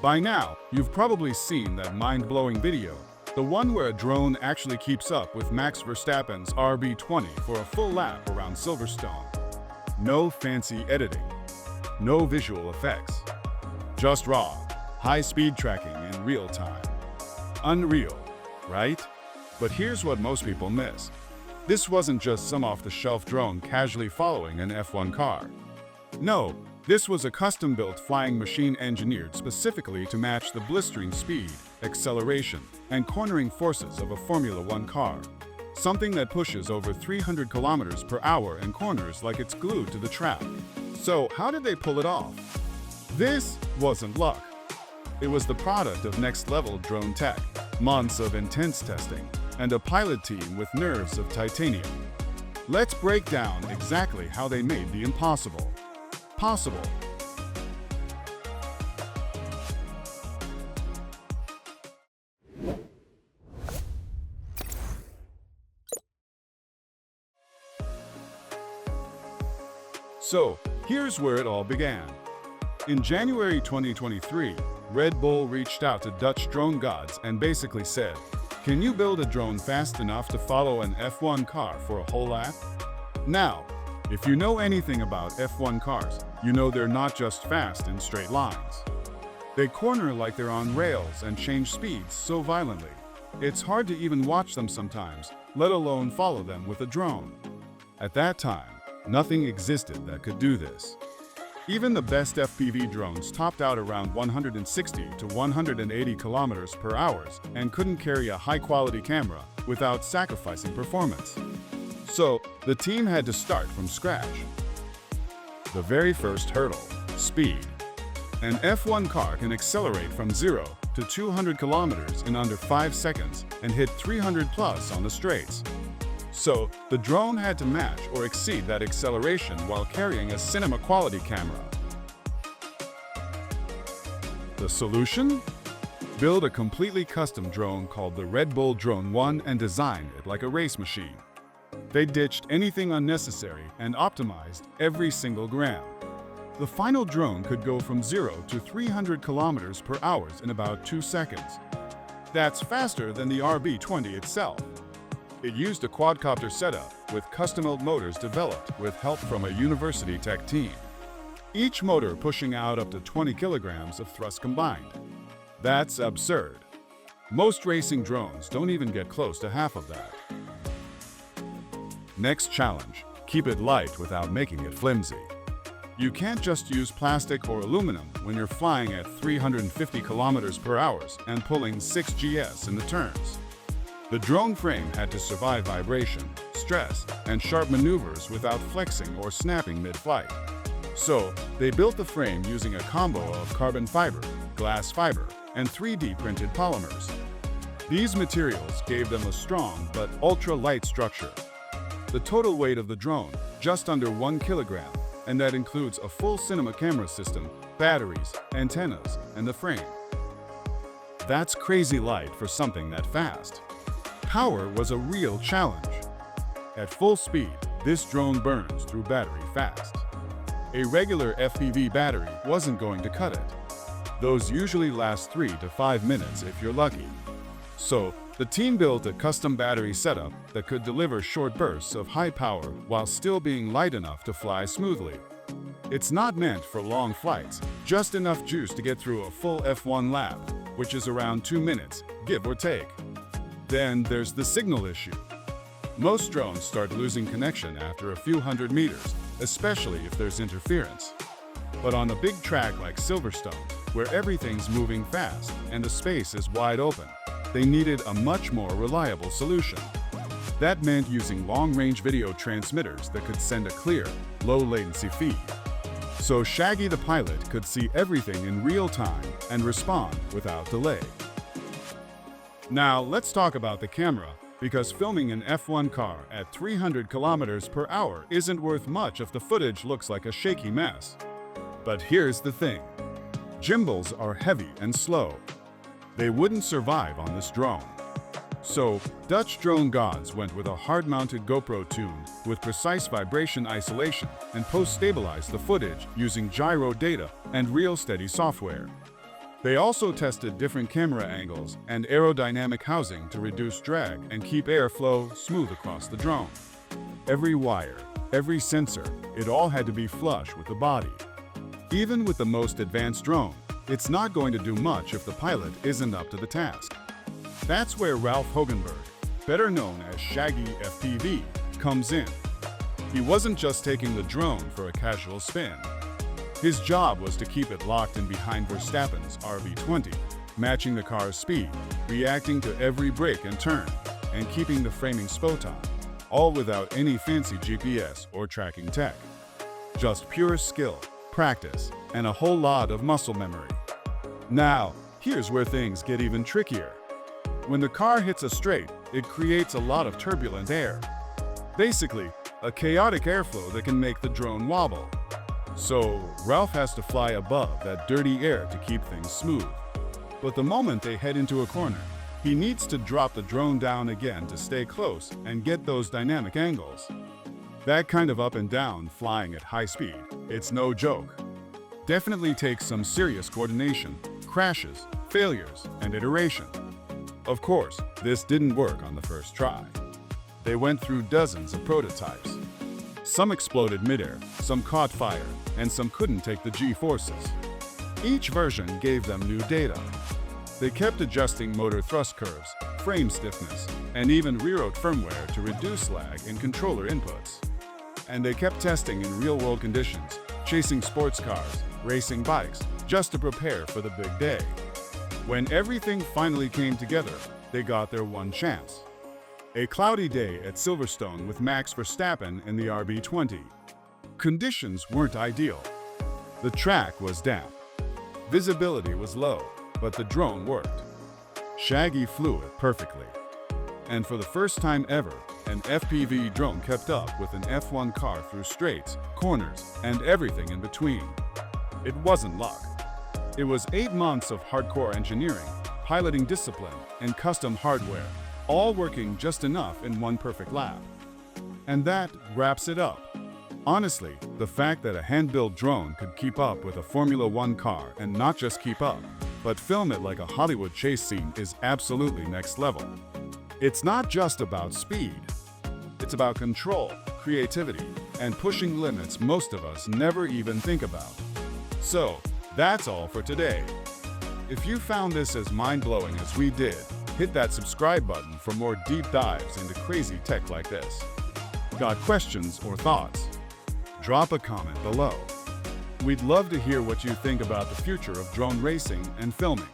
By now, you've probably seen that mind-blowing video, the one where a drone actually keeps up with Max Verstappen's RB20 for a full lap around Silverstone. No fancy editing, no visual effects, just raw, high-speed tracking in real time. Unreal, right? But here's what most people miss. This wasn't just some off-the-shelf drone casually following an F1 car. No, this was a custom-built flying machine engineered specifically to match the blistering speed, acceleration, and cornering forces of a Formula One car. Something that pushes over 300 kilometers per hour and corners like it's glued to the track. So how did they pull it off? This wasn't luck. It was the product of next-level drone tech, months of intense testing, and a pilot team with nerves of titanium. Let's break down exactly how they made the impossible possible. So, here's where it all began. In January 2023, Red Bull reached out to Dutch drone gods and basically said, "Can you build a drone fast enough to follow an F1 car for a whole lap?" Now, if you know anything about F1 cars, you know they're not just fast in straight lines. They corner like they're on rails and change speeds so violently. It's hard to even watch them sometimes, let alone follow them with a drone. At that time, nothing existed that could do this. Even the best FPV drones topped out around 160 to 180 kilometers per hour and couldn't carry a high-quality camera without sacrificing performance. So, the team had to start from scratch. The very first hurdle, speed. An F1 car can accelerate from 0 to 200 kilometers in under 5 seconds and hit 300 plus on the straights. So, the drone had to match or exceed that acceleration while carrying a cinema-quality camera. The solution? Build a completely custom drone called the Red Bull Drone 1 and design it like a race machine. They ditched anything unnecessary and optimized every single gram. The final drone could go from 0 to 300 kilometers per hour in about 2 seconds. That's faster than the RB20 itself. It used a quadcopter setup with custom-built motors developed with help from a university tech team. Each motor pushing out up to 20 kilograms of thrust combined. That's absurd. Most racing drones don't even get close to half of that. Next challenge, keep it light without making it flimsy. You can't just use plastic or aluminum when you're flying at 350 kilometers per hour and pulling 6 GS in the turns. The drone frame had to survive vibration, stress, and sharp maneuvers without flexing or snapping mid-flight. So, they built the frame using a combo of carbon fiber, glass fiber, and 3D printed polymers. These materials gave them a strong but ultra-light structure. The total weight of the drone, just under 1 kilogram, and that includes a full cinema camera system, batteries, antennas, and the frame. That's crazy light for something that fast. Power was a real challenge. At full speed, this drone burns through battery fast. A regular FPV battery wasn't going to cut it. Those usually last 3 to 5 minutes if you're lucky. So, the team built a custom battery setup that could deliver short bursts of high power while still being light enough to fly smoothly. It's not meant for long flights, just enough juice to get through a full F1 lap, which is around 2 minutes, give or take. Then there's the signal issue. Most drones start losing connection after a few hundred meters, especially if there's interference. But on a big track like Silverstone, where everything's moving fast and the space is wide open, they needed a much more reliable solution. That meant using long-range video transmitters that could send a clear, low-latency feed. So Shaggy the pilot could see everything in real time and respond without delay. Now, let's talk about the camera, because filming an F1 car at 300 kilometers per hour isn't worth much if the footage looks like a shaky mess. But here's the thing. Gimbals are heavy and slow. They wouldn't survive on this drone. So, Dutch drone gods went with a hard-mounted GoPro tuned with precise vibration isolation and post-stabilized the footage using gyro data and real steady software. They also tested different camera angles and aerodynamic housing to reduce drag and keep airflow smooth across the drone. Every wire, every sensor, it all had to be flush with the body. Even with the most advanced drone, it's not going to do much if the pilot isn't up to the task. That's where Ralph Hogenberg, better known as Shaggy FPV, comes in. He wasn't just taking the drone for a casual spin. His job was to keep it locked in behind Verstappen's RB20, matching the car's speed, reacting to every break and turn, and keeping the framing spot on, all without any fancy GPS or tracking tech. Just pure skill, practice, and a whole lot of muscle memory. Now, here's where things get even trickier. When the car hits a straight, it creates a lot of turbulent air. Basically, a chaotic airflow that can make the drone wobble. So, Ralph has to fly above that dirty air to keep things smooth. But the moment they head into a corner, he needs to drop the drone down again to stay close and get those dynamic angles. That kind of up and down flying at high speed, it's no joke. Definitely takes some serious coordination, crashes, failures, and iteration. Of course, this didn't work on the first try. They went through dozens of prototypes. Some exploded midair, some caught fire, and some couldn't take the G-forces. Each version gave them new data. They kept adjusting motor thrust curves, frame stiffness, and even rewrote firmware to reduce lag in controller inputs. And they kept testing in real-world conditions, chasing sports cars, racing bikes, just to prepare for the big day. When everything finally came together, they got their one chance. A cloudy day at Silverstone with Max Verstappen in the RB20. Conditions weren't ideal. The track was damp. Visibility was low, but the drone worked. Shaggy flew it perfectly. And for the first time ever, an FPV drone kept up with an F1 car through straights, corners, and everything in between. It wasn't luck. It was 8 months of hardcore engineering, piloting discipline, and custom hardware, all working just enough in one perfect lap. And that wraps it up. Honestly, the fact that a hand-built drone could keep up with a Formula One car and not just keep up, but film it like a Hollywood chase scene is absolutely next level. It's not just about speed. It's about control, creativity, and pushing limits most of us never even think about. So, that's all for today. If you found this as mind-blowing as we did, hit that subscribe button for more deep dives into crazy tech like this. Got questions or thoughts? Drop a comment below. We'd love to hear what you think about the future of drone racing and filming.